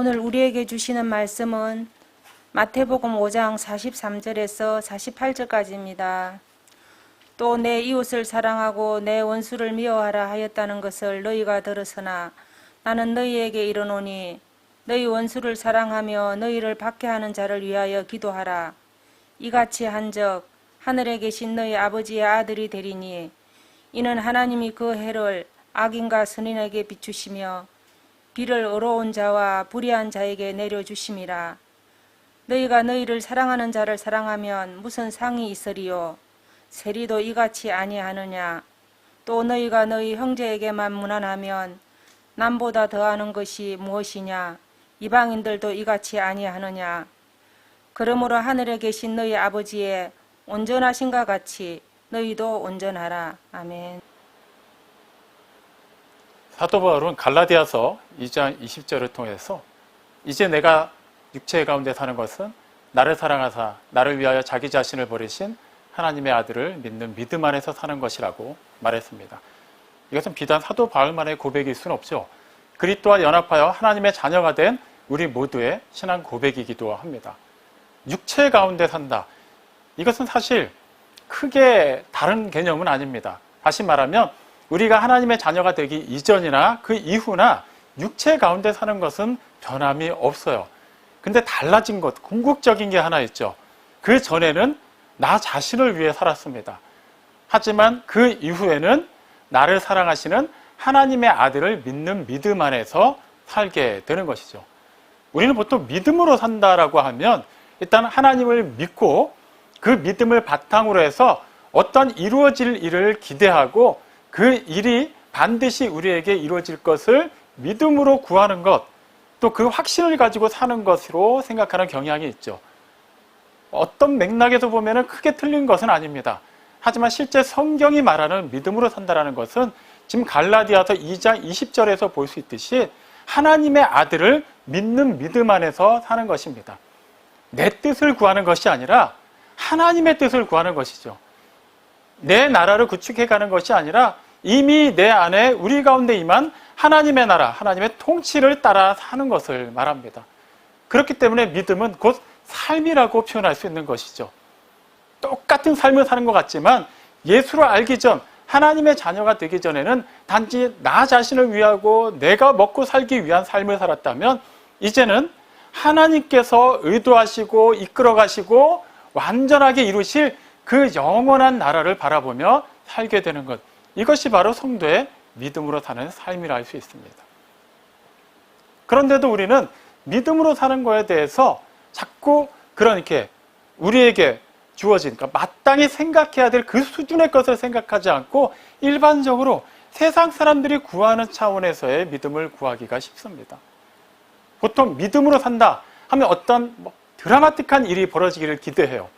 오늘 우리에게 주시는 말씀은 마태복음 5장 43절에서 48절까지입니다. 또 내 이웃을 사랑하고 내 원수를 미워하라 하였다는 것을 너희가 들었으나 나는 너희에게 이르노니 너희 원수를 사랑하며 너희를 박해하는 자를 위하여 기도하라. 이같이 한즉 하늘에 계신 너희 아버지의 아들이 되리니 이는 하나님이 그 해를 악인과 선인에게 비추시며 비를 의로운 자와 불의한 자에게 내려주심이라. 너희가 너희를 사랑하는 자를 사랑하면 무슨 상이 있으리요? 세리도 이같이 아니하느냐? 또 너희가 너희 형제에게만 무난하면 남보다 더하는 것이 무엇이냐? 이방인들도 이같이 아니하느냐? 그러므로 하늘에 계신 너희 아버지의 온전하신가 같이 너희도 온전하라. 아멘. 사도 바울은 갈라디아서 2장 20절을 통해서 이제 내가 육체 가운데 사는 것은 나를 사랑하사 나를 위하여 자기 자신을 버리신 하나님의 아들을 믿는 믿음 안에서 사는 것이라고 말했습니다. 이것은 비단 사도 바울만의 고백일 수는 없죠. 그리스도와 연합하여 하나님의 자녀가 된 우리 모두의 신앙 고백이기도 합니다. 육체 가운데 산다. 이것은 사실 크게 다른 개념은 아닙니다. 다시 말하면 우리가 하나님의 자녀가 되기 이전이나 그 이후나 육체 가운데 사는 것은 변함이 없어요. 근데 달라진 것, 궁극적인 게 하나 있죠. 그 전에는 나 자신을 위해 살았습니다. 하지만 그 이후에는 나를 사랑하시는 하나님의 아들을 믿는 믿음 안에서 살게 되는 것이죠. 우리는 보통 믿음으로 산다라고 하면 일단 하나님을 믿고 그 믿음을 바탕으로 해서 어떤 이루어질 일을 기대하고 그 일이 반드시 우리에게 이루어질 것을 믿음으로 구하는 것, 또 그 확신을 가지고 사는 것으로 생각하는 경향이 있죠. 어떤 맥락에서 보면 크게 틀린 것은 아닙니다. 하지만 실제 성경이 말하는 믿음으로 산다는 것은 지금 갈라디아서 2장 20절에서 볼 수 있듯이 하나님의 아들을 믿는 믿음 안에서 사는 것입니다. 내 뜻을 구하는 것이 아니라 하나님의 뜻을 구하는 것이죠. 내 나라를 구축해가는 것이 아니라 이미 내 안에 우리 가운데 임한 하나님의 나라, 하나님의 통치를 따라 사는 것을 말합니다. 그렇기 때문에 믿음은 곧 삶이라고 표현할 수 있는 것이죠. 똑같은 삶을 사는 것 같지만 예수를 알기 전, 하나님의 자녀가 되기 전에는 단지 나 자신을 위하고 내가 먹고 살기 위한 삶을 살았다면 이제는 하나님께서 의도하시고 이끌어가시고 완전하게 이루실 그 영원한 나라를 바라보며 살게 되는 것, 이것이 바로 성도의 믿음으로 사는 삶이라 할 수 있습니다. 그런데도 우리는 믿음으로 사는 거에 대해서 자꾸 이렇게 우리에게 주어진, 그러니까 마땅히 생각해야 될 그 수준의 것을 생각하지 않고 일반적으로 세상 사람들이 구하는 차원에서의 믿음을 구하기가 쉽습니다. 보통 믿음으로 산다 하면 어떤 드라마틱한 일이 벌어지기를 기대해요.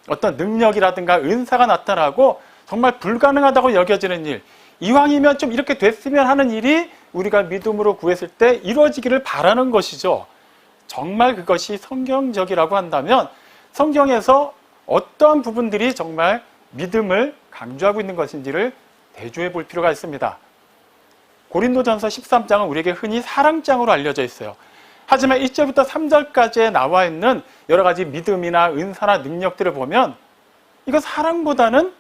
어떤 능력이라든가 은사가 나타나고 정말 불가능하다고 여겨지는 일, 이왕이면 좀 이렇게 됐으면 하는 일이 우리가 믿음으로 구했을 때 이루어지기를 바라는 것이죠. 정말 그것이 성경적이라고 한다면 성경에서 어떠한 부분들이 정말 믿음을 강조하고 있는 것인지를 대조해 볼 필요가 있습니다. 고린도전서 13장은 우리에게 흔히 사랑장으로 알려져 있어요. 하지만 1절부터 3절까지에 나와 있는 여러 가지 믿음이나 은사나 능력들을 보면 이거 사랑보다는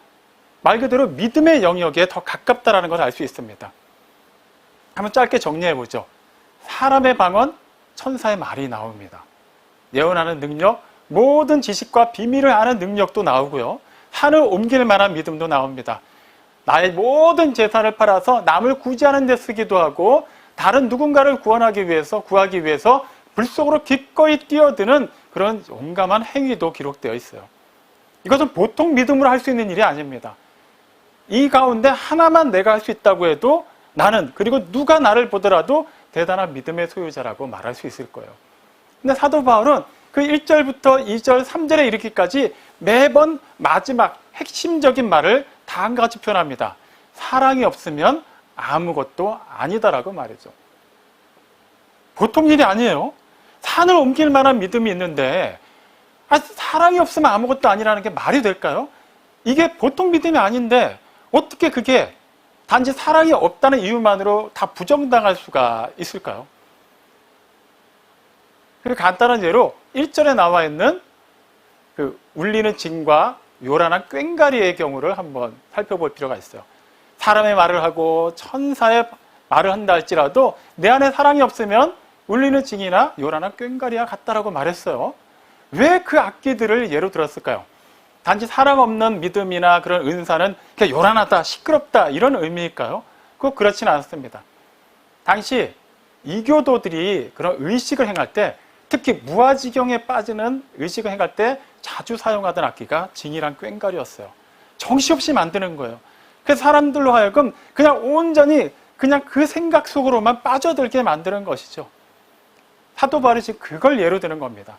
말 그대로 믿음의 영역에 더 가깝다는 것을 알 수 있습니다. 한번 짧게 정리해 보죠. 사람의 방언, 천사의 말이 나옵니다. 예언하는 능력, 모든 지식과 비밀을 아는 능력도 나오고요. 산을 옮길 만한 믿음도 나옵니다. 나의 모든 재산을 팔아서 남을 구제하는 데 쓰기도 하고 다른 누군가를 구하기 위해서 불 속으로 기꺼이 뛰어드는 그런 용감한 행위도 기록되어 있어요. 이것은 보통 믿음으로 할 수 있는 일이 아닙니다. 이 가운데 하나만 내가 할 수 있다고 해도 나는, 그리고 누가 나를 보더라도 대단한 믿음의 소유자라고 말할 수 있을 거예요. 근데 사도 바울은 그 1절부터 2절, 3절에 이르기까지 매번 마지막 핵심적인 말을 다 한 가지 표현합니다. 사랑이 없으면 아무것도 아니다라고 말이죠. 보통 일이 아니에요. 산을 옮길 만한 믿음이 있는데 사랑이 없으면 아무것도 아니라는 게 말이 될까요? 이게 보통 믿음이 아닌데 어떻게 그게 단지 사랑이 없다는 이유만으로 다 부정당할 수가 있을까요? 그 간단한 예로 1절에 나와 있는 그 울리는 징과 요란한 꽹과리의 경우를 한번 살펴볼 필요가 있어요. 사람의 말을 하고 천사의 말을 한다 할지라도 내 안에 사랑이 없으면 울리는 징이나 요란한 꽹과리와 같다라고 말했어요. 왜 그 악기들을 예로 들었을까요? 단지 사랑 없는 믿음이나 그런 은사는 그냥 요란하다, 시끄럽다 이런 의미일까요? 꼭 그렇지는 않습니다. 당시 이교도들이 그런 의식을 행할 때, 특히 무아지경에 빠지는 의식을 행할 때 자주 사용하던 악기가 징이랑 꽹과리였어요. 정신없이 만드는 거예요. 그래서 사람들로 하여금 그냥 온전히 그냥 그 생각 속으로만 빠져들게 만드는 것이죠. 사도 바울이 지금 그걸 예로 드는 겁니다.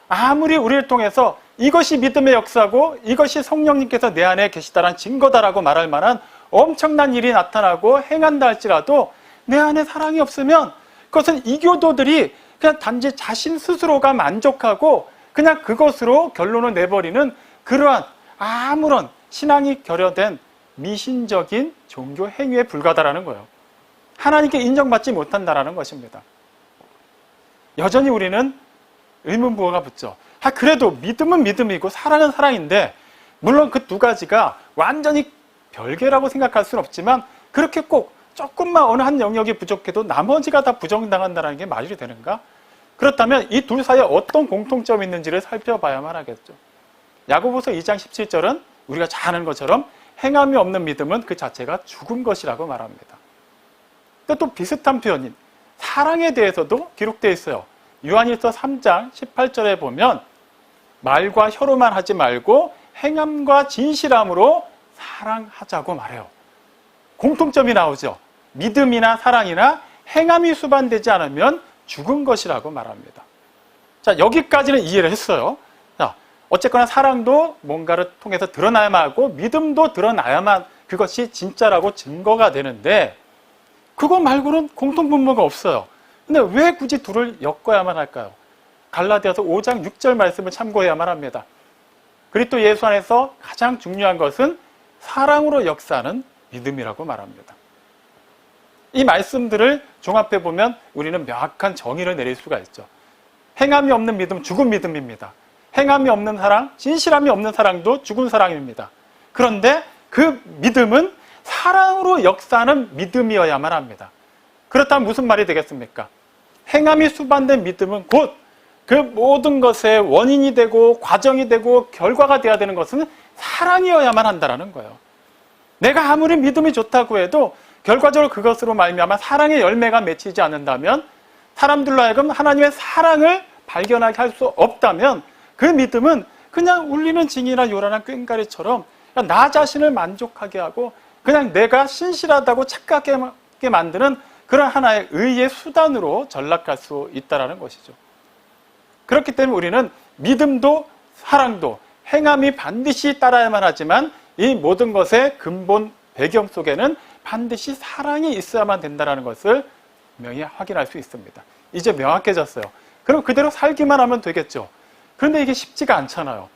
아무리 우리를 통해서 이것이 믿음의 역사고 이것이 성령님께서 내 안에 계시다라는 증거다라고 말할 만한 엄청난 일이 나타나고 행한다 할지라도 내 안에 사랑이 없으면 그것은 이교도들이 그냥 단지 자신 스스로가 만족하고 그냥 그것으로 결론을 내버리는 그러한 아무런 신앙이 결여된 미신적인 종교 행위에 불과하다라는 거예요. 하나님께 인정받지 못한다라는 것입니다. 여전히 우리는 의문부호가 붙죠. 그래도 믿음은 믿음이고 사랑은 사랑인데, 물론 그 두 가지가 완전히 별개라고 생각할 수는 없지만 그렇게 꼭 조금만 어느 한 영역이 부족해도 나머지가 다 부정당한다는 게 말이 되는가? 그렇다면 이 둘 사이에 어떤 공통점이 있는지를 살펴봐야만 하겠죠. 야고보서 2장 17절은 우리가 잘 아는 것처럼 행함이 없는 믿음은 그 자체가 죽은 것이라고 말합니다. 또 비슷한 표현인 사랑에 대해서도 기록되어 있어요. 요한일서 3장 18절에 보면 말과 혀로만 하지 말고 행함과 진실함으로 사랑하자고 말해요. 공통점이 나오죠. 믿음이나 사랑이나 행함이 수반되지 않으면 죽은 것이라고 말합니다. 자, 여기까지는 이해를 했어요. 자, 어쨌거나 사랑도 뭔가를 통해서 드러나야만 하고 믿음도 드러나야만 그것이 진짜라고 증거가 되는데, 그거 말고는 공통분모가 없어요. 근데 왜 굳이 둘을 엮어야만 할까요? 갈라디아서 5장 6절 말씀을 참고해야만 합니다. 그리스도 예수 안에서 가장 중요한 것은 사랑으로 역사하는 믿음이라고 말합니다. 이 말씀들을 종합해 보면 우리는 명확한 정의를 내릴 수가 있죠. 행함이 없는 믿음, 죽은 믿음입니다. 행함이 없는 사랑, 진실함이 없는 사랑도 죽은 사랑입니다. 그런데 그 믿음은 사랑으로 역사하는 믿음이어야만 합니다. 그렇다면 무슨 말이 되겠습니까? 행함이 수반된 믿음은 곧 그 모든 것의 원인이 되고 과정이 되고 결과가 되어야 되는 것은 사랑이어야만 한다는 거예요. 내가 아무리 믿음이 좋다고 해도 결과적으로 그것으로 말미암아 사랑의 열매가 맺히지 않는다면, 사람들로 하여금 하나님의 사랑을 발견하게 할 수 없다면 그 믿음은 그냥 울리는 징이나 요란한 꽹과리처럼 나 자신을 만족하게 하고 그냥 내가 신실하다고 착각하게 만드는 그런 하나의 의의 수단으로 전락할 수 있다는 것이죠. 그렇기 때문에 우리는 믿음도 사랑도 행함이 반드시 따라야만 하지만 이 모든 것의 근본 배경 속에는 반드시 사랑이 있어야만 된다는 것을 분명히 확인할 수 있습니다. 이제 명확해졌어요. 그럼 그대로 살기만 하면 되겠죠. 그런데 이게 쉽지가 않잖아요.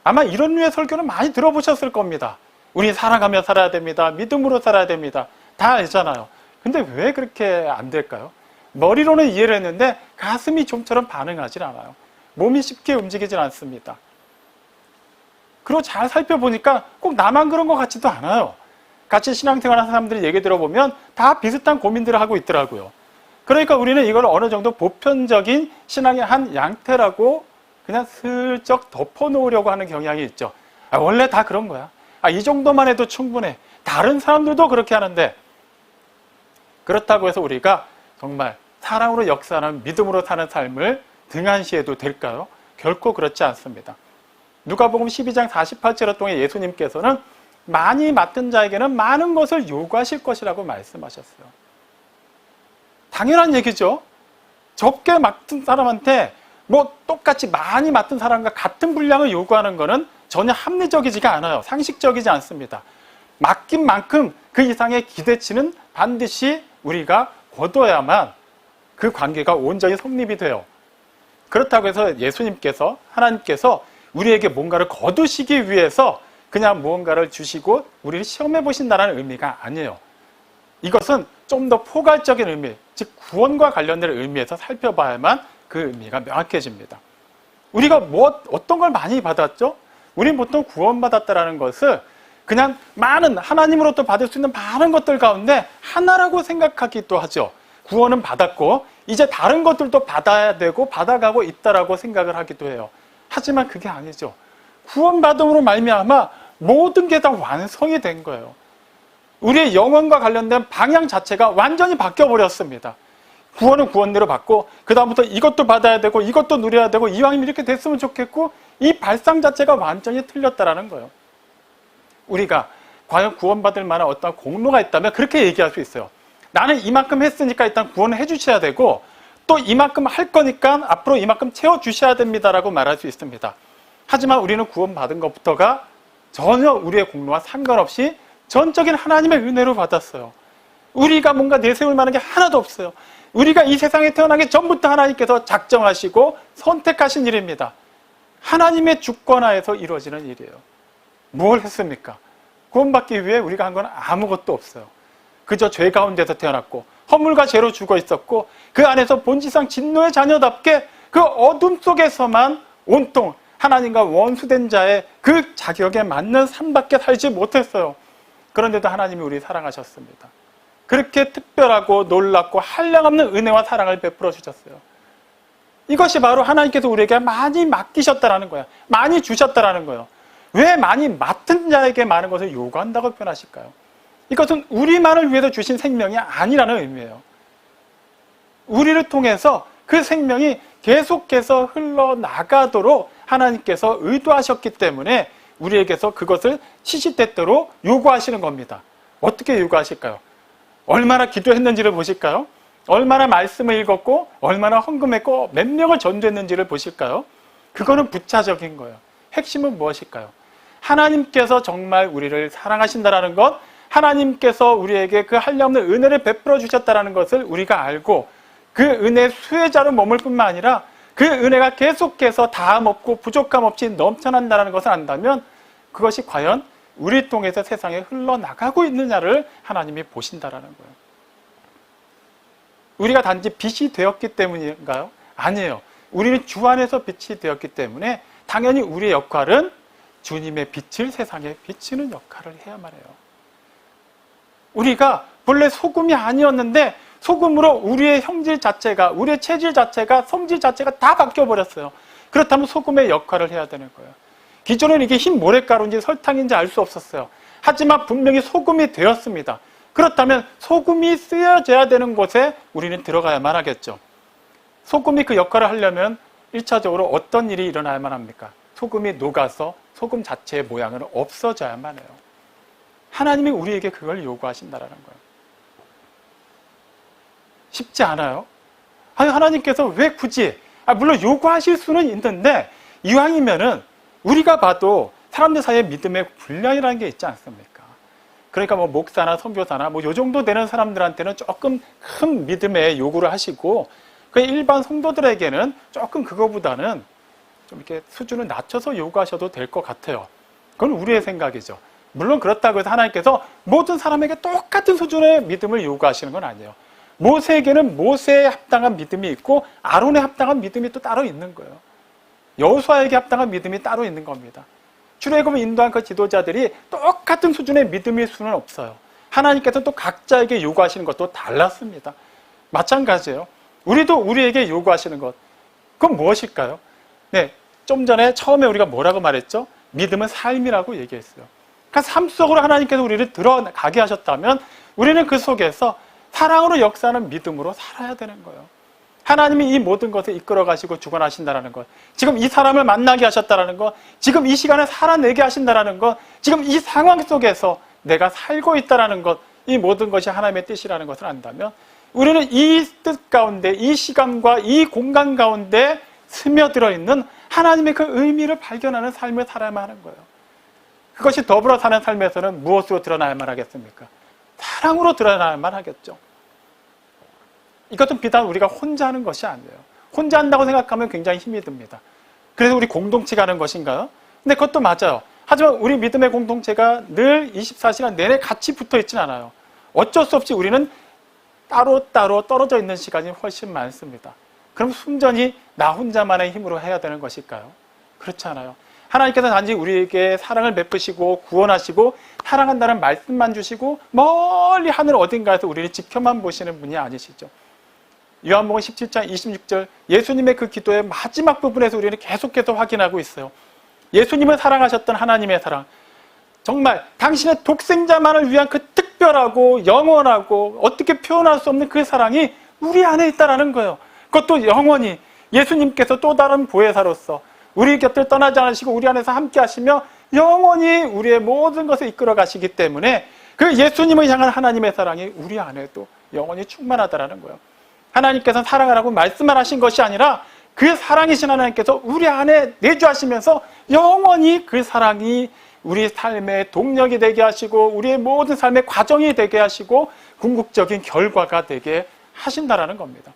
아마 이런 류의 설교는 많이 들어보셨을 겁니다. 우리 사랑하며 살아야 됩니다. 믿음으로 살아야 됩니다. 다 알잖아요. 근데 왜 그렇게 안 될까요? 머리로는 이해를 했는데 가슴이 좀처럼 반응하지 않아요. 몸이 쉽게 움직이질 않습니다. 그리고 잘 살펴보니까 꼭 나만 그런 것 같지도 않아요. 같이 신앙생활하는 사람들이 얘기 들어보면 다 비슷한 고민들을 하고 있더라고요. 그러니까 우리는 이걸 어느 정도 보편적인 신앙의 한 양태라고 그냥 슬쩍 덮어놓으려고 하는 경향이 있죠. 원래 다 그런 거야. 이 정도만 해도 충분해. 다른 사람들도 그렇게 하는데, 그렇다고 해서 우리가 정말 사랑으로 역사하는 믿음으로 사는 삶을 등한시해도 될까요? 결코 그렇지 않습니다. 누가복음 12장 48절을 통해 예수님께서는 많이 맡은 자에게는 많은 것을 요구하실 것이라고 말씀하셨어요. 당연한 얘기죠. 적게 맡은 사람한테 똑같이 많이 맡은 사람과 같은 분량을 요구하는 것은 전혀 합리적이지가 않아요. 상식적이지 않습니다. 맡긴 만큼 그 이상의 기대치는 반드시 우리가 거둬야만 그 관계가 온전히 성립이 돼요. 그렇다고 해서 예수님께서, 하나님께서 우리에게 뭔가를 거두시기 위해서 그냥 무언가를 주시고 우리를 시험해 보신다는 의미가 아니에요. 이것은 좀 더 포괄적인 의미, 즉 구원과 관련된 의미에서 살펴봐야만 그 의미가 명확해집니다. 우리가 어떤 걸 많이 받았죠? 우린 보통 구원받았다라는 것을 그냥 많은, 하나님으로부터 받을 수 있는 많은 것들 가운데 하나라고 생각하기도 하죠. 구원은 받았고 이제 다른 것들도 받아야 되고 받아가고 있다라고 생각을 하기도 해요. 하지만 그게 아니죠. 구원받음으로 말미암아 모든 게 다 완성이 된 거예요. 우리의 영혼과 관련된 방향 자체가 완전히 바뀌어버렸습니다. 구원은 구원대로 받고 그 다음부터 이것도 받아야 되고 이것도 누려야 되고 이왕이면 이렇게 됐으면 좋겠고, 이 발상 자체가 완전히 틀렸다라는 거예요. 우리가 과연 구원받을 만한 어떤 공로가 있다면 그렇게 얘기할 수 있어요. 나는 이만큼 했으니까 일단 구원을 해주셔야 되고 또 이만큼 할 거니까 앞으로 이만큼 채워주셔야 됩니다라고 말할 수 있습니다. 하지만 우리는 구원받은 것부터가 전혀 우리의 공로와 상관없이 전적인 하나님의 은혜로 받았어요. 우리가 뭔가 내세울 만한 게 하나도 없어요. 우리가 이 세상에 태어나기 전부터 하나님께서 작정하시고 선택하신 일입니다. 하나님의 주권하에서 이루어지는 일이에요. 뭘 했습니까? 구원받기 위해 우리가 한 건 아무것도 없어요. 그저 죄 가운데서 태어났고 허물과 죄로 죽어 있었고 그 안에서 본질상 진노의 자녀답게 그 어둠 속에서만 온통 하나님과 원수된 자의 그 자격에 맞는 삶밖에 살지 못했어요. 그런데도 하나님이 우리 사랑하셨습니다. 그렇게 특별하고 놀랍고 한량없는 은혜와 사랑을 베풀어 주셨어요. 이것이 바로 하나님께서 우리에게 많이 맡기셨다라는 거예요. 많이 주셨다라는 거예요. 왜 많이 맡은 자에게 많은 것을 요구한다고 표현하실까요? 이것은 우리만을 위해서 주신 생명이 아니라는 의미예요. 우리를 통해서 그 생명이 계속해서 흘러나가도록 하나님께서 의도하셨기 때문에 우리에게서 그것을 시시때때로 요구하시는 겁니다. 어떻게 요구하실까요? 얼마나 기도했는지를 보실까요? 얼마나 말씀을 읽었고 얼마나 헌금했고 몇 명을 전도했는지를 보실까요? 그거는 부차적인 거예요. 핵심은 무엇일까요? 하나님께서 정말 우리를 사랑하신다라는 것, 하나님께서 우리에게 그 한량없는 은혜를 베풀어 주셨다는 것을 우리가 알고 그 은혜의 수혜자로 머물 뿐만 아니라 그 은혜가 계속해서 다함 없고 부족함 없이 넘쳐난다는 것을 안다면 그것이 과연 우리 통해서 세상에 흘러나가고 있느냐를 하나님이 보신다라는 거예요. 우리가 단지 빛이 되었기 때문인가요? 아니에요. 우리는 주 안에서 빛이 되었기 때문에 당연히 우리의 역할은 주님의 빛을 세상에 비치는 역할을 해야만 해요. 우리가 본래 소금이 아니었는데 소금으로 우리의 형질 자체가, 우리의 체질 자체가, 성질 자체가 다 바뀌어버렸어요. 그렇다면 소금의 역할을 해야 되는 거예요. 기존에는 이게 흰 모래가루인지 설탕인지 알 수 없었어요. 하지만 분명히 소금이 되었습니다. 그렇다면 소금이 쓰여져야 되는 곳에 우리는 들어가야만 하겠죠. 소금이 그 역할을 하려면 1차적으로 어떤 일이 일어나야만 합니까? 소금이 녹아서 소금 자체의 모양은 없어져야만 해요. 하나님이 우리에게 그걸 요구하신다라는 거예요. 쉽지 않아요? 아니, 하나님께서 왜 굳이, 물론 요구하실 수는 있는데 이왕이면은 우리가 봐도 사람들 사이에 믿음의 분량이라는 게 있지 않습니까? 그러니까 뭐 목사나 선교사나 뭐 요 정도 되는 사람들한테는 조금 큰 믿음의 요구를 하시고 그 일반 성도들에게는 조금 그거보다는 좀 이렇게 수준을 낮춰서 요구하셔도 될 것 같아요. 그건 우리의 생각이죠. 물론 그렇다고 해서 하나님께서 모든 사람에게 똑같은 수준의 믿음을 요구하시는 건 아니에요. 모세에게는 모세에 합당한 믿음이 있고 아론에 합당한 믿음이 또 따로 있는 거예요. 여호수아에게 합당한 믿음이 따로 있는 겁니다. 출애굽을 인도한 그 지도자들이 똑같은 수준의 믿음일 수는 없어요. 하나님께서 또 각자에게 요구하시는 것도 달랐습니다. 마찬가지예요. 우리도 우리에게 요구하시는 것, 그건 무엇일까요? 네, 좀 전에 처음에 우리가 뭐라고 말했죠? 믿음은 삶이라고 얘기했어요. 그러니까 삶 속으로 하나님께서 우리를 들어가게 하셨다면 우리는 그 속에서 사랑으로 역사하는 믿음으로 살아야 되는 거예요. 하나님이 이 모든 것을 이끌어 가시고 주관하신다는 것, 지금 이 사람을 만나게 하셨다는 것, 지금 이 시간에 살아내게 하신다는 것, 지금 이 상황 속에서 내가 살고 있다는 것, 이 모든 것이 하나님의 뜻이라는 것을 안다면 우리는 이 뜻 가운데, 이 시간과 이 공간 가운데 스며들어 있는 하나님의 그 의미를 발견하는 삶을 살아야만 하는 거예요. 그것이 더불어 사는 삶에서는 무엇으로 드러나야만 하겠습니까? 사랑으로 드러나야만 하겠죠. 이것은 비단 우리가 혼자 하는 것이 아니에요. 혼자 한다고 생각하면 굉장히 힘이 듭니다. 그래서 우리 공동체가 하는 것인가요? 근데 그것도 맞아요. 하지만 우리 믿음의 공동체가 늘 24시간 내내 같이 붙어 있지는 않아요. 어쩔 수 없이 우리는 따로따로 떨어져 있는 시간이 훨씬 많습니다. 그럼 순전히 나 혼자만의 힘으로 해야 되는 것일까요? 그렇지 않아요. 하나님께서 단지 우리에게 사랑을 베푸시고 구원하시고 사랑한다는 말씀만 주시고 멀리 하늘 어딘가에서 우리를 지켜만 보시는 분이 아니시죠. 요한복음 17장 26절 예수님의 그 기도의 마지막 부분에서 우리는 계속해서 확인하고 있어요. 예수님을 사랑하셨던 하나님의 사랑, 정말 당신의 독생자만을 위한 그 특별하고 영원하고 어떻게 표현할 수 없는 그 사랑이 우리 안에 있다는 거예요. 그것도 영원히 예수님께서 또 다른 보혜사로서 우리 곁을 떠나지 않으시고 우리 안에서 함께 하시며 영원히 우리의 모든 것을 이끌어 가시기 때문에 그 예수님을 향한 하나님의 사랑이 우리 안에도 영원히 충만하다는 거예요. 하나님께서 사랑하라고 말씀만 하신 것이 아니라 그 사랑이신 하나님께서 우리 안에 내주하시면서 영원히 그 사랑이 우리 삶의 동력이 되게 하시고 우리의 모든 삶의 과정이 되게 하시고 궁극적인 결과가 되게 하신다라는 겁니다.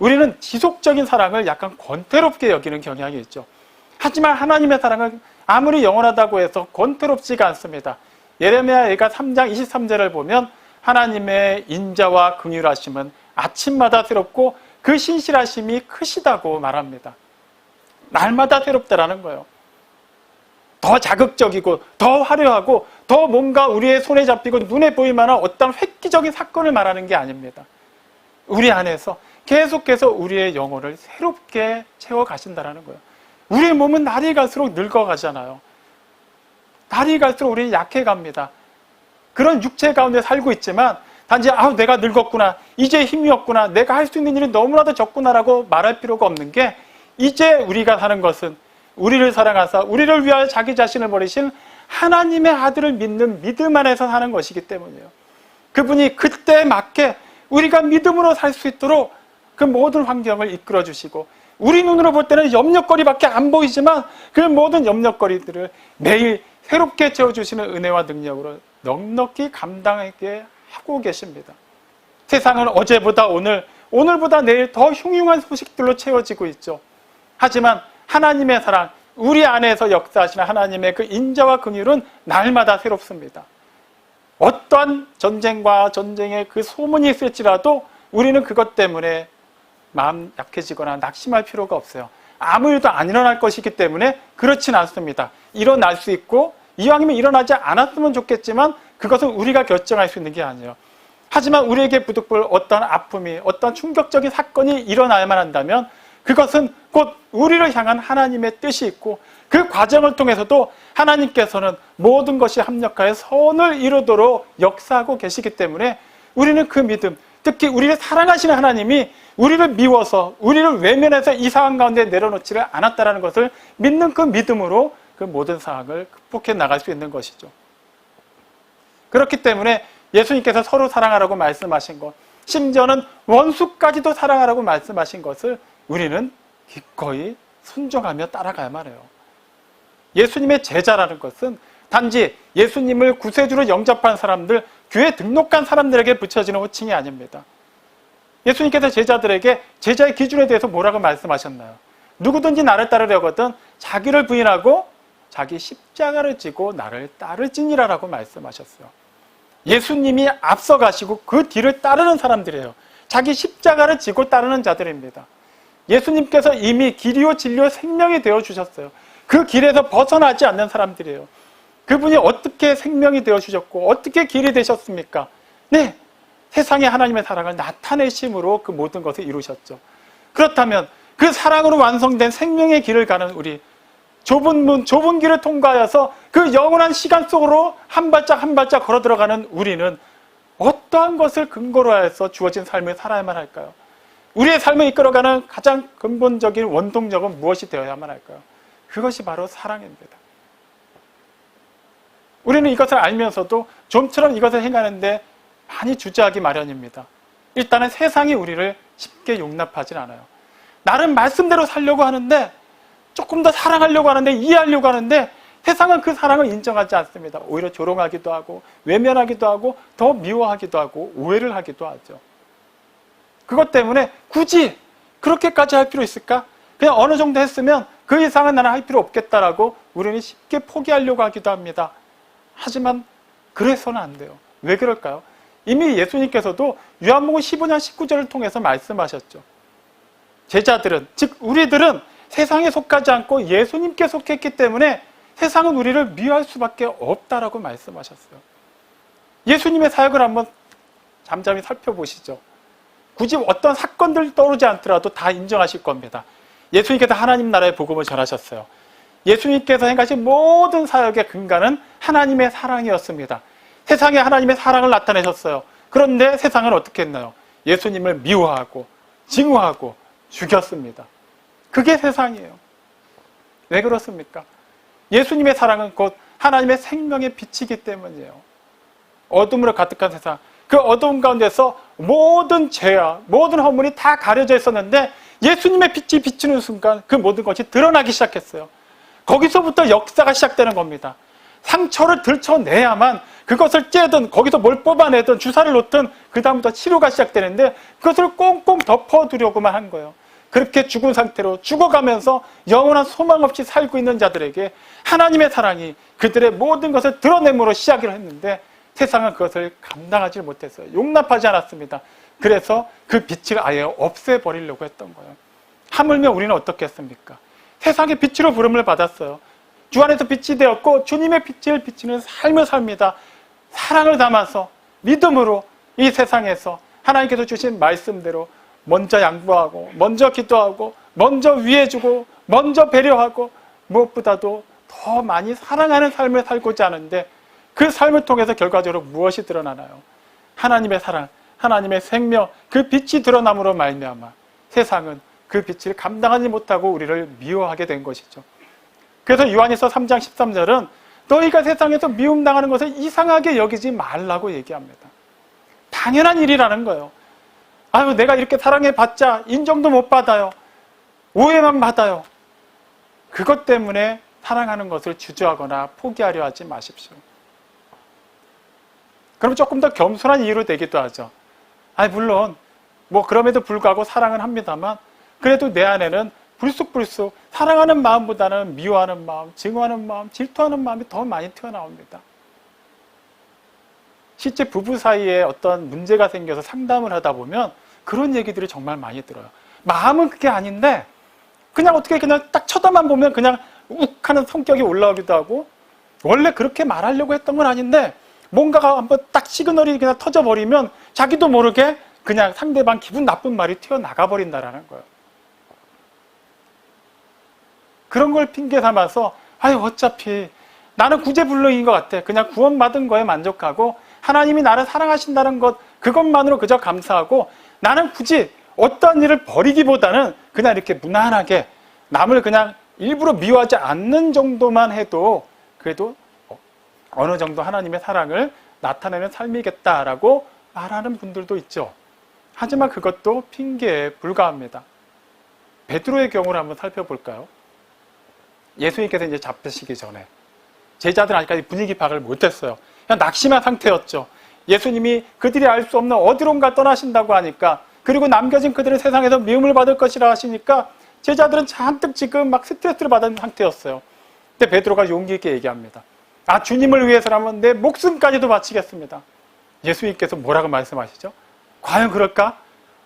우리는 지속적인 사랑을 약간 권태롭게 여기는 경향이 있죠. 하지만 하나님의 사랑은 아무리 영원하다고 해서 권태롭지가 않습니다. 예레미야가 3장 23절을 보면 하나님의 인자와 긍휼하심은 아침마다 새롭고 그 신실하심이 크시다고 말합니다. 날마다 새롭다라는 거예요. 더 자극적이고 더 화려하고 더 뭔가 우리의 손에 잡히고 눈에 보일 만한 어떤 획기적인 사건을 말하는 게 아닙니다. 우리 안에서 계속해서 우리의 영혼을 새롭게 채워가신다는 거예요. 우리의 몸은 날이 갈수록 늙어가잖아요. 날이 갈수록 우리는 약해갑니다. 그런 육체 가운데 살고 있지만 단지 내가 늙었구나, 이제 힘이 없구나, 내가 할 수 있는 일이 너무나도 적구나라고 말할 필요가 없는 게 이제 우리가 사는 것은 우리를 사랑하사 우리를 위하여 자기 자신을 버리신 하나님의 아들을 믿는 믿음 안에서 사는 것이기 때문이에요. 그분이 그때에 맞게 우리가 믿음으로 살 수 있도록 그 모든 환경을 이끌어 주시고 우리 눈으로 볼 때는 염려거리밖에 안 보이지만 그 모든 염려거리들을 매일 새롭게 채워주시는 은혜와 능력으로 넉넉히 감당하게 하고 계십니다. 세상은 어제보다 오늘보다 내일 더 흉흉한 소식들로 채워지고 있죠. 하지만 하나님의 사랑, 우리 안에서 역사하시는 하나님의 그 인자와 긍휼은 날마다 새롭습니다. 어떠한 전쟁과 전쟁의 그 소문이 있을지라도 우리는 그것 때문에 마음 약해지거나 낙심할 필요가 없어요. 아무 일도 안 일어날 것이기 때문에 그렇진 않습니다. 일어날 수 있고 이왕이면 일어나지 않았으면 좋겠지만 그것은 우리가 결정할 수 있는 게 아니에요. 하지만 우리에게 부득불 어떤 아픔이, 어떤 충격적인 사건이 일어나야만 한다면 그것은 곧 우리를 향한 하나님의 뜻이 있고 그 과정을 통해서도 하나님께서는 모든 것이 합력하여 선을 이루도록 역사하고 계시기 때문에 우리는 그 믿음, 특히 우리를 사랑하시는 하나님이 우리를 미워서 우리를 외면해서 이 상황 가운데 내려놓지를 않았다는 것을 믿는 그 믿음으로 그 모든 상황을 극복해 나갈 수 있는 것이죠. 그렇기 때문에 예수님께서 서로 사랑하라고 말씀하신 것, 심지어는 원수까지도 사랑하라고 말씀하신 것을 우리는 기꺼이 순종하며 따라가야만 해요. 예수님의 제자라는 것은 단지 예수님을 구세주로 영접한 사람들, 교회에 등록한 사람들에게 붙여지는 호칭이 아닙니다. 예수님께서 제자들에게 제자의 기준에 대해서 뭐라고 말씀하셨나요? 누구든지 나를 따르려거든 자기를 부인하고 자기 십자가를 지고 나를 따를지니라라고 말씀하셨어요. 예수님이 앞서가시고 그 뒤를 따르는 사람들이에요. 자기 십자가를 지고 따르는 자들입니다. 예수님께서 이미 길이요 진리요 생명이 되어주셨어요. 그 길에서 벗어나지 않는 사람들이에요. 그분이 어떻게 생명이 되어주셨고 어떻게 길이 되셨습니까? 네, 세상에 하나님의 사랑을 나타내심으로 그 모든 것을 이루셨죠. 그렇다면 그 사랑으로 완성된 생명의 길을 가는 우리, 좁은 문, 좁은 길을 통과하여서 그 영원한 시간 속으로 한 발짝 한 발짝 걸어 들어가는 우리는 어떠한 것을 근거로 해서 주어진 삶을 살아야만 할까요? 우리의 삶을 이끌어가는 가장 근본적인 원동력은 무엇이 되어야만 할까요? 그것이 바로 사랑입니다. 우리는 이것을 알면서도 좀처럼 이것을 행하는데 많이 주저하기 마련입니다. 일단은 세상이 우리를 쉽게 용납하진 않아요. 나름 말씀대로 살려고 하는데, 조금 더 사랑하려고 하는데, 이해하려고 하는데 세상은 그 사랑을 인정하지 않습니다. 오히려 조롱하기도 하고 외면하기도 하고 더 미워하기도 하고 오해를 하기도 하죠. 그것 때문에 굳이 그렇게까지 할 필요 있을까? 그냥 어느 정도 했으면 그 이상은 나는 할 필요 없겠다라고 우리는 쉽게 포기하려고 하기도 합니다. 하지만 그래서는 안 돼요. 왜 그럴까요? 이미 예수님께서도 요한복음 15장 19절을 통해서 말씀하셨죠. 제자들은, 즉 우리들은 세상에 속하지 않고 예수님께 속했기 때문에 세상은 우리를 미워할 수밖에 없다라고 말씀하셨어요. 예수님의 사역을 한번 잠잠히 살펴보시죠. 굳이 어떤 사건들 떠오르지 않더라도 다 인정하실 겁니다. 예수님께서 하나님 나라의 복음을 전하셨어요. 예수님께서 행하신 모든 사역의 근간은 하나님의 사랑이었습니다. 세상에 하나님의 사랑을 나타내셨어요. 그런데 세상은 어떻게 했나요? 예수님을 미워하고 증오하고 죽였습니다. 그게 세상이에요. 왜 그렇습니까? 예수님의 사랑은 곧 하나님의 생명의 빛이기 때문이에요. 어둠으로 가득한 세상, 그 어두운 가운데서 모든 죄와 모든 허물이 다 가려져 있었는데 예수님의 빛이 비치는 순간 그 모든 것이 드러나기 시작했어요. 거기서부터 역사가 시작되는 겁니다. 상처를 들춰내야만 그것을 째든 거기서 뭘 뽑아내든 주사를 놓든 그 다음부터 치료가 시작되는데 그것을 꽁꽁 덮어두려고만 한 거예요. 그렇게 죽은 상태로 죽어가면서 영원한 소망 없이 살고 있는 자들에게 하나님의 사랑이 그들의 모든 것을 드러냄으로 시작을 했는데 세상은 그것을 감당하지 못했어요. 용납하지 않았습니다. 그래서 그 빛을 아예 없애버리려고 했던 거예요. 하물며 우리는 어떻게 했습니까? 세상의 빛으로 부름을 받았어요. 주 안에서 빛이 되었고 주님의 빛을 비치는 삶을 삽니다. 사랑을 담아서 믿음으로 이 세상에서 하나님께서 주신 말씀대로 먼저 양보하고 먼저 기도하고 먼저 위해주고 먼저 배려하고 무엇보다도 더 많이 사랑하는 삶을 살고자 하는데 그 삶을 통해서 결과적으로 무엇이 드러나나요? 하나님의 사랑, 하나님의 생명, 그 빛이 드러남으로 말미암아 세상은 그 빛을 감당하지 못하고 우리를 미워하게 된 것이죠. 그래서 요한일서 3장 13절은 너희가 세상에서 미움당하는 것을 이상하게 여기지 말라고 얘기합니다. 당연한 일이라는 거예요. 아유, 내가 이렇게 사랑해봤자 인정도 못 받아요. 오해만 받아요. 그것 때문에 사랑하는 것을 주저하거나 포기하려 하지 마십시오. 그럼 조금 더 겸손한 이유로 되기도 하죠. 물론 그럼에도 불구하고 사랑은 합니다만 그래도 내 안에는 불쑥불쑥 사랑하는 마음보다는 미워하는 마음, 증오하는 마음, 질투하는 마음이 더 많이 튀어나옵니다. 실제 부부 사이에 어떤 문제가 생겨서 상담을 하다 보면 그런 얘기들이 정말 많이 들어요. 마음은 그게 아닌데 그냥 어떻게 그냥 딱 쳐다만 보면 그냥 욱 하는 성격이 올라오기도 하고 원래 그렇게 말하려고 했던 건 아닌데 뭔가가 한번 딱 시그널이 그냥 터져버리면 자기도 모르게 그냥 상대방 기분 나쁜 말이 튀어나가 버린다라는 거예요. 그런 걸 핑계 삼아서 어차피 나는 구제불능인 것 같아. 그냥 구원받은 거에 만족하고 하나님이 나를 사랑하신다는 것 그것만으로 그저 감사하고 나는 굳이 어떤 일을 벌이기보다는 그냥 이렇게 무난하게 남을 그냥 일부러 미워하지 않는 정도만 해도 그래도 어느 정도 하나님의 사랑을 나타내는 삶이겠다라고 말하는 분들도 있죠. 하지만 그것도 핑계에 불과합니다. 베드로의 경우를 한번 살펴볼까요? 예수님께서 이제 잡히시기 전에 제자들은 아직까지 분위기 파악을 못했어요. 그냥 낙심한 상태였죠. 예수님이 그들이 알 수 없는 어디론가 떠나신다고 하니까 그리고 남겨진 그들은 세상에서 미움을 받을 것이라 하시니까 제자들은 잔뜩 지금 막 스트레스를 받은 상태였어요. 근데 베드로가 용기 있게 얘기합니다. 주님을 위해서라면 내 목숨까지도 바치겠습니다. 예수님께서 뭐라고 말씀하시죠? 과연 그럴까?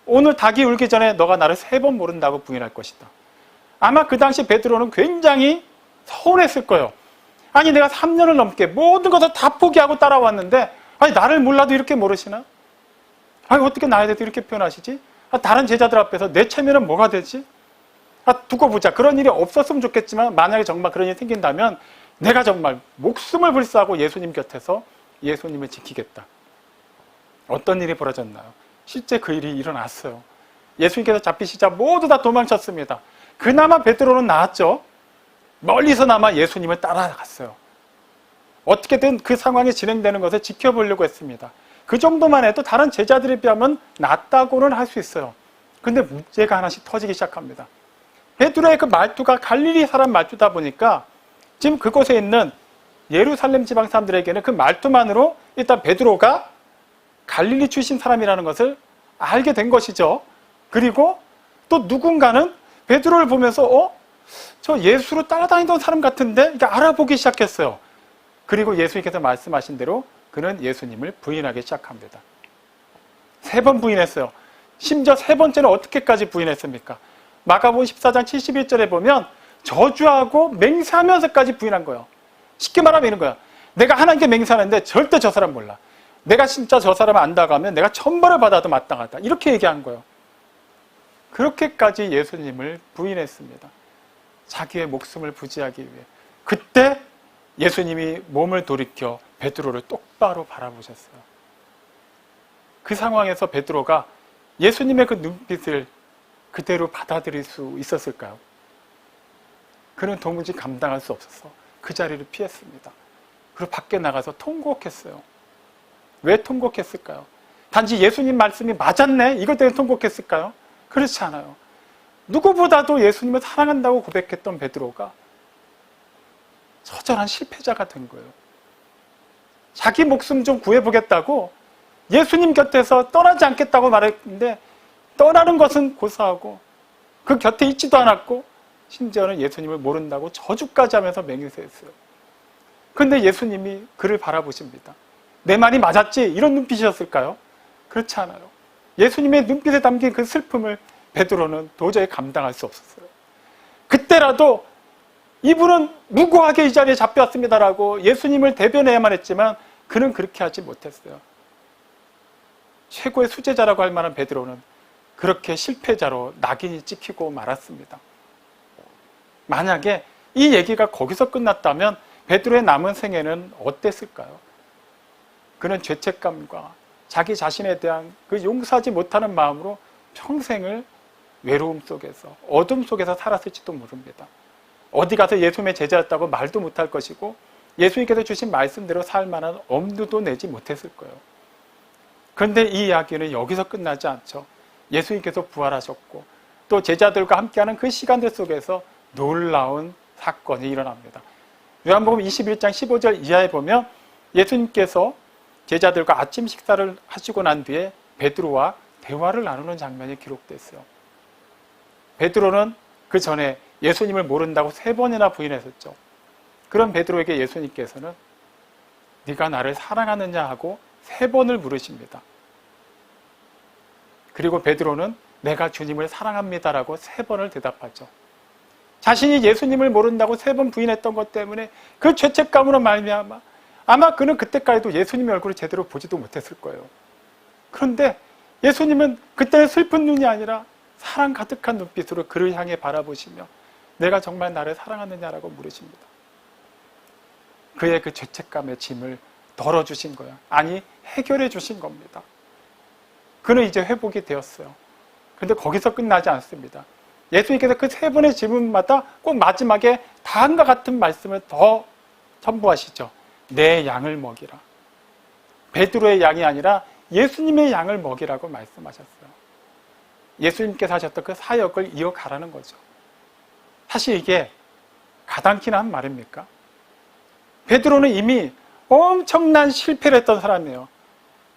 오늘 닭이 울기 전에 너가 나를 3번 모른다고 부인할 것이다. 아마 그 당시 베드로는 굉장히 서운했을 거예요. 내가 3년을 넘게 모든 것을 다 포기하고 따라왔는데 나를 몰라도 이렇게 모르시나? 어떻게 나에 대해서 이렇게 표현하시지? 다른 제자들 앞에서 내 체면은 뭐가 되지? 두고 보자. 그런 일이 없었으면 좋겠지만 만약에 정말 그런 일이 생긴다면 내가 정말 목숨을 불사하고 예수님 곁에서 예수님을 지키겠다. 어떤 일이 벌어졌나요? 실제 그 일이 일어났어요. 예수님께서 잡히시자 모두 다 도망쳤습니다. 그나마 베드로는 나았죠. 멀리서나마 예수님을 따라갔어요. 어떻게든 그 상황이 진행되는 것을 지켜보려고 했습니다. 그 정도만 해도 다른 제자들에 비하면 낫다고는 할 수 있어요. 근데 문제가 하나씩 터지기 시작합니다. 베드로의 그 말투가 갈릴리 사람 말투다 보니까 지금 그곳에 있는 예루살렘 지방 사람들에게는 그 말투만으로 일단 베드로가 갈릴리 출신 사람이라는 것을 알게 된 것이죠. 그리고 또 누군가는 베드로를 보면서 저 예수로 따라다니던 사람 같은데 이렇게 알아보기 시작했어요. 그리고 예수님께서 말씀하신 대로 그는 예수님을 부인하기 시작합니다. 3번 부인했어요. 심지어 3번째는 어떻게까지 부인했습니까? 마가복음 14장 71절에 보면 저주하고 맹세하면서까지 부인한 거예요. 쉽게 말하면 이런 거야. 내가 하나님께 맹세하는데 절대 저 사람 몰라. 내가 진짜 저 사람을 안다고 하면 내가 천벌을 받아도 마땅하다. 이렇게 얘기한 거예요. 그렇게까지 예수님을 부인했습니다. 자기의 목숨을 부지하기 위해. 그때 예수님이 몸을 돌이켜 베드로를 똑바로 바라보셨어요. 그 상황에서 베드로가 예수님의 그 눈빛을 그대로 받아들일 수 있었을까요? 그는 도무지 감당할 수 없어서 그 자리를 피했습니다. 그리고 밖에 나가서 통곡했어요. 왜 통곡했을까요? 단지 예수님 말씀이 맞았네? 이것 때문에 통곡했을까요? 그렇지 않아요. 누구보다도 예수님을 사랑한다고 고백했던 베드로가 처절한 실패자가 된 거예요. 자기 목숨 좀 구해보겠다고 예수님 곁에서 떠나지 않겠다고 말했는데 떠나는 것은 고사하고 그 곁에 있지도 않았고 심지어는 예수님을 모른다고 저주까지 하면서 맹세했어요. 그런데 예수님이 그를 바라보십니다. 내 말이 맞았지? 이런 눈빛이었을까요? 그렇지 않아요. 예수님의 눈빛에 담긴 그 슬픔을 베드로는 도저히 감당할 수 없었어요. 그때라도 이분은 무고하게 이 자리에 잡혔습니다라고 예수님을 대변해야만 했지만 그는 그렇게 하지 못했어요. 최고의 수제자라고 할 만한 베드로는 그렇게 실패자로 낙인이 찍히고 말았습니다. 만약에 이 얘기가 거기서 끝났다면 베드로의 남은 생애는 어땠을까요? 그는 죄책감과 자기 자신에 대한 그 용서하지 못하는 마음으로 평생을 외로움 속에서 어둠 속에서 살았을지도 모릅니다. 어디 가서 예수님의 제자였다고 말도 못할 것이고 예수님께서 주신 말씀대로 살 만한 엄두도 내지 못했을 거예요. 그런데 이 이야기는 여기서 끝나지 않죠. 예수님께서 부활하셨고 또 제자들과 함께하는 그 시간들 속에서 놀라운 사건이 일어납니다. 요한복음 21장 15절 이하에 보면 예수님께서 제자들과 아침 식사를 하시고 난 뒤에 베드로와 대화를 나누는 장면이 기록됐어요. 베드로는 그 전에 예수님을 모른다고 3번이나 부인했었죠. 그런 베드로에게 예수님께서는 네가 나를 사랑하느냐 하고 3번을 물으십니다. 그리고 베드로는 내가 주님을 사랑합니다라고 3번을 대답하죠. 자신이 예수님을 모른다고 3번 부인했던 것 때문에 그 죄책감으로 말미암아 아마 그는 그때까지도 예수님의 얼굴을 제대로 보지도 못했을 거예요. 그런데 예수님은 그때는 슬픈 눈이 아니라 사랑 가득한 눈빛으로 그를 향해 바라보시며 내가 정말 나를 사랑하느냐라고 물으십니다. 그의 그 죄책감의 짐을 덜어주신 거예요. 아니, 해결해 주신 겁니다. 그는 이제 회복이 되었어요. 그런데 거기서 끝나지 않습니다. 예수님께서 그 3번의 질문마다 꼭 마지막에 다음과 같은 말씀을 더 첨부하시죠. 내 양을 먹이라. 베드로의 양이 아니라 예수님의 양을 먹이라고 말씀하셨어요. 예수님께서 하셨던 그 사역을 이어가라는 거죠. 사실 이게 가당키나 한 말입니까? 베드로는 이미 엄청난 실패를 했던 사람이에요.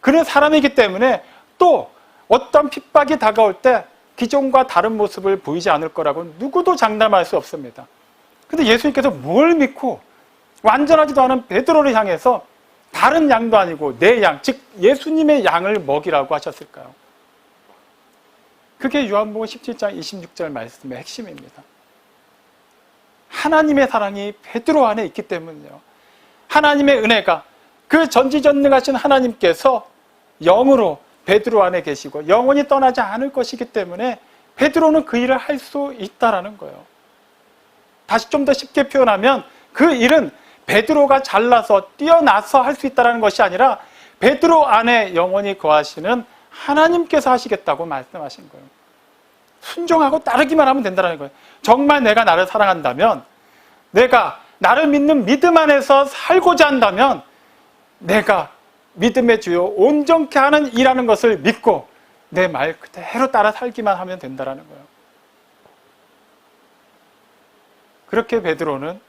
그런 사람이기 때문에 또 어떤 핍박이 다가올 때 기존과 다른 모습을 보이지 않을 거라고 누구도 장담할 수 없습니다. 그런데 예수님께서 뭘 믿고 완전하지도 않은 베드로를 향해서 다른 양도 아니고 내 양, 즉 예수님의 양을 먹이라고 하셨을까요? 그게 요한복음 17장 26절 말씀의 핵심입니다. 하나님의 사랑이 베드로 안에 있기 때문이에요. 하나님의 은혜가 그 전지전능하신 하나님께서 영으로 베드로 안에 계시고 영원히 떠나지 않을 것이기 때문에 베드로는 그 일을 할 수 있다라는 거예요. 다시 좀 더 쉽게 표현하면 그 일은 베드로가 잘나서 뛰어나서 할 수 있다는 것이 아니라 베드로 안에 영원히 거하시는 하나님께서 하시겠다고 말씀하신 거예요. 순종하고 따르기만 하면 된다는 거예요. 정말 내가 나를 사랑한다면, 내가 나를 믿는 믿음 안에서 살고자 한다면 내가 믿음의 주요 온전케 하는 일하는 것을 믿고 내 말 그대로 따라 살기만 하면 된다는 거예요. 그렇게 베드로는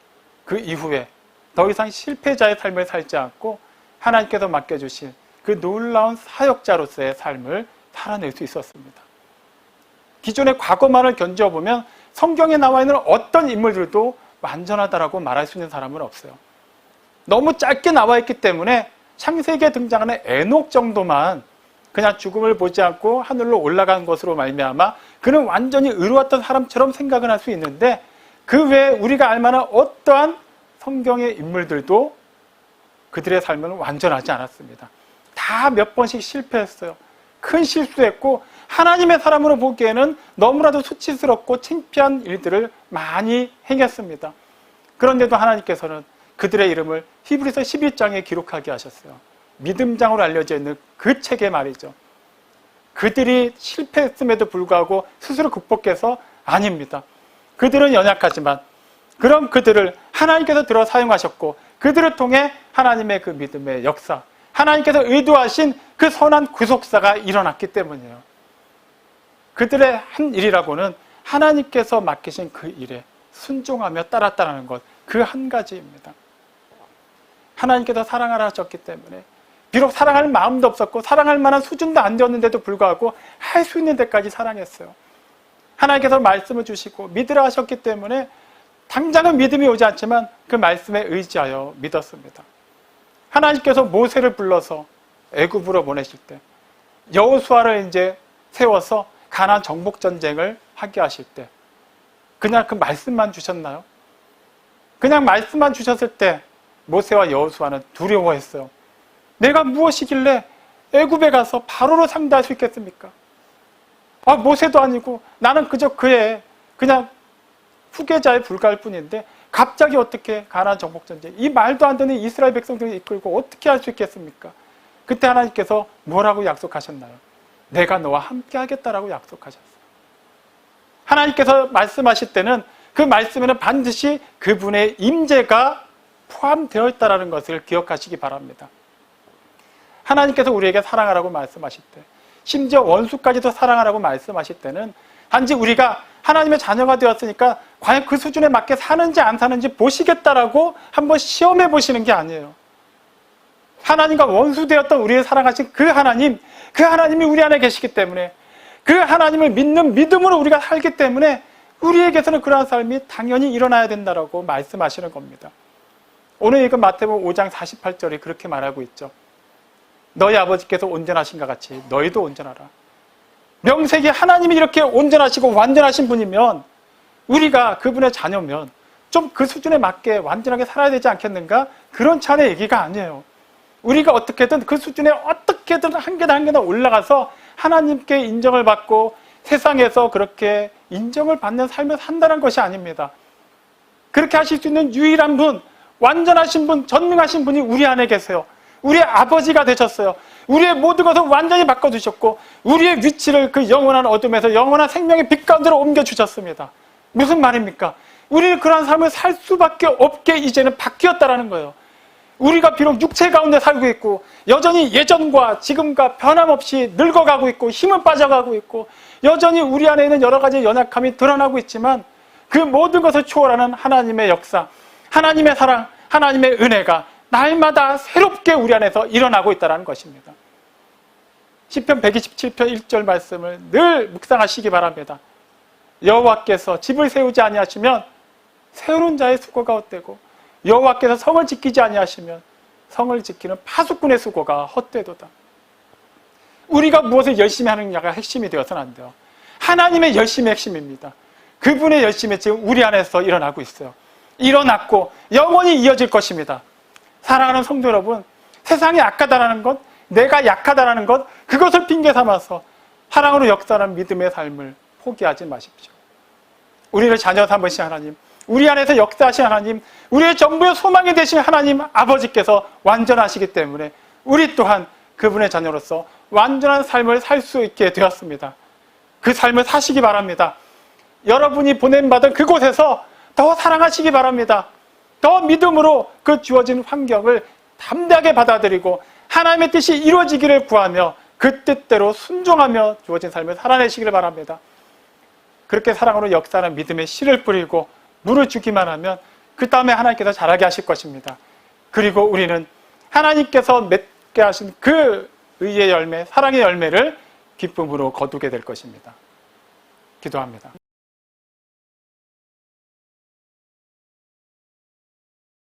그 이후에 더 이상 실패자의 삶을 살지 않고 하나님께서 맡겨주신 그 놀라운 사역자로서의 삶을 살아낼 수 있었습니다. 기존의 과거만을 견주어보면 성경에 나와 있는 어떤 인물들도 완전하다라고 말할 수 있는 사람은 없어요. 너무 짧게 나와 있기 때문에 창세기에 등장하는 에녹 정도만 그냥 죽음을 보지 않고 하늘로 올라간 것으로 말미암아 그는 완전히 의로웠던 사람처럼 생각을 할 수 있는데, 그 외에 우리가 알만한 어떠한 성경의 인물들도 그들의 삶은 완전하지 않았습니다. 다 몇 번씩 실패했어요. 큰 실수했고 하나님의 사람으로 보기에는 너무나도 수치스럽고 창피한 일들을 많이 행했습니다. 그런데도 하나님께서는 그들의 이름을 히브리서 11장에 기록하게 하셨어요. 믿음장으로 알려져 있는 그 책에 말이죠. 그들이 실패했음에도 불구하고 스스로 극복해서 아닙니다. 그들은 연약하지만 그런 그들을 하나님께서 들어 사용하셨고, 그들을 통해 하나님의 그 믿음의 역사, 하나님께서 의도하신 그 선한 구속사가 일어났기 때문이에요. 그들의 한 일이라고는 하나님께서 맡기신 그 일에 순종하며 따랐다는 것, 그 한 가지입니다. 하나님께서 사랑하라 하셨기 때문에, 비록 사랑할 마음도 없었고 사랑할 만한 수준도 안 되었는데도 불구하고 할 수 있는 데까지 사랑했어요. 하나님께서 말씀을 주시고 믿으라 하셨기 때문에 당장은 믿음이 오지 않지만 그 말씀에 의지하여 믿었습니다. 하나님께서 모세를 불러서 애굽으로 보내실 때, 여호수아를 이제 세워서 가나안 정복 전쟁을 하게 하실 때 그냥 그 말씀만 주셨나요? 그냥 말씀만 주셨을 때 모세와 여호수아는 두려워했어요. 내가 무엇이길래 애굽에 가서 바로로 상대할 수 있겠습니까? 모세도 아니고 나는 그저 그의 그냥 후계자에 불과할 뿐인데 갑자기 어떻게 가나안 정복 전쟁, 이 말도 안 되는 이스라엘 백성들을 이끌고 어떻게 할 수 있겠습니까? 그때 하나님께서 뭐라고 약속하셨나요? 내가 너와 함께 하겠다라고 약속하셨어요. 하나님께서 말씀하실 때는 그 말씀에는 반드시 그분의 임재가 포함되어 있다는 것을 기억하시기 바랍니다. 하나님께서 우리에게 사랑하라고 말씀하실 때, 심지어 원수까지도 사랑하라고 말씀하실 때는 단지 우리가 하나님의 자녀가 되었으니까 과연 그 수준에 맞게 사는지 안 사는지 보시겠다라고 한번 시험해 보시는 게 아니에요. 하나님과 원수되었던 우리를 사랑하신 그 하나님이 우리 안에 계시기 때문에, 그 하나님을 믿는 믿음으로 우리가 살기 때문에 우리에게서는 그러한 삶이 당연히 일어나야 된다라고 말씀하시는 겁니다. 오늘 읽은 마태복음 5장 48절이 그렇게 말하고 있죠. 너희 아버지께서 온전하신 것 같이 너희도 온전하라. 명색이 하나님이 이렇게 온전하시고 완전하신 분이면, 우리가 그분의 자녀면 좀 그 수준에 맞게 완전하게 살아야 되지 않겠는가? 그런 차원의 얘기가 아니에요. 우리가 어떻게든 그 수준에 어떻게든 한 계단 한 계단 올라가서 하나님께 인정을 받고 세상에서 그렇게 인정을 받는 삶을 산다는 것이 아닙니다. 그렇게 하실 수 있는 유일한 분, 완전하신 분, 전능하신 분이 우리 안에 계세요. 우리의 아버지가 되셨어요. 우리의 모든 것을 완전히 바꿔주셨고 우리의 위치를 그 영원한 어둠에서 영원한 생명의 빛 가운데로 옮겨주셨습니다. 무슨 말입니까? 우리는 그러한 삶을 살 수밖에 없게 이제는 바뀌었다라는 거예요. 우리가 비록 육체 가운데 살고 있고 여전히 예전과 지금과 변함없이 늙어가고 있고 힘은 빠져가고 있고 여전히 우리 안에 있는 여러 가지 연약함이 드러나고 있지만, 그 모든 것을 초월하는 하나님의 역사, 하나님의 사랑, 하나님의 은혜가 날마다 새롭게 우리 안에서 일어나고 있다는 것입니다. 시편 127편 1절 말씀을 늘 묵상하시기 바랍니다. 여호와께서 집을 세우지 아니하시면 세우는 자의 수고가 헛되고, 여호와께서 성을 지키지 아니하시면 성을 지키는 파수꾼의 수고가 헛되도다. 우리가 무엇을 열심히 하느냐가 핵심이 되어서는 안 돼요. 하나님의 열심이 핵심입니다. 그분의 열심이 지금 우리 안에서 일어나고 있어요. 일어났고 영원히 이어질 것입니다. 사랑하는 성도 여러분, 세상이 악하다라는 것, 내가 약하다라는 것, 그것을 핑계 삼아서 사랑으로 역사하는 믿음의 삶을 포기하지 마십시오. 우리를 자녀 삼으신 하나님, 우리 안에서 역사하신 하나님, 우리의 전부의 소망이 되신 하나님 아버지께서 완전하시기 때문에 우리 또한 그분의 자녀로서 완전한 삶을 살 수 있게 되었습니다. 그 삶을 사시기 바랍니다. 여러분이 보냄받은 그곳에서 더 사랑하시기 바랍니다. 더 믿음으로 그 주어진 환경을 담대하게 받아들이고 하나님의 뜻이 이루어지기를 구하며 그 뜻대로 순종하며 주어진 삶을 살아내시기를 바랍니다. 그렇게 사랑으로 역사하는 믿음의 씨를 뿌리고 물을 주기만 하면 그 다음에 하나님께서 자라게 하실 것입니다. 그리고 우리는 하나님께서 맺게 하신 그 의의 열매, 사랑의 열매를 기쁨으로 거두게 될 것입니다. 기도합니다.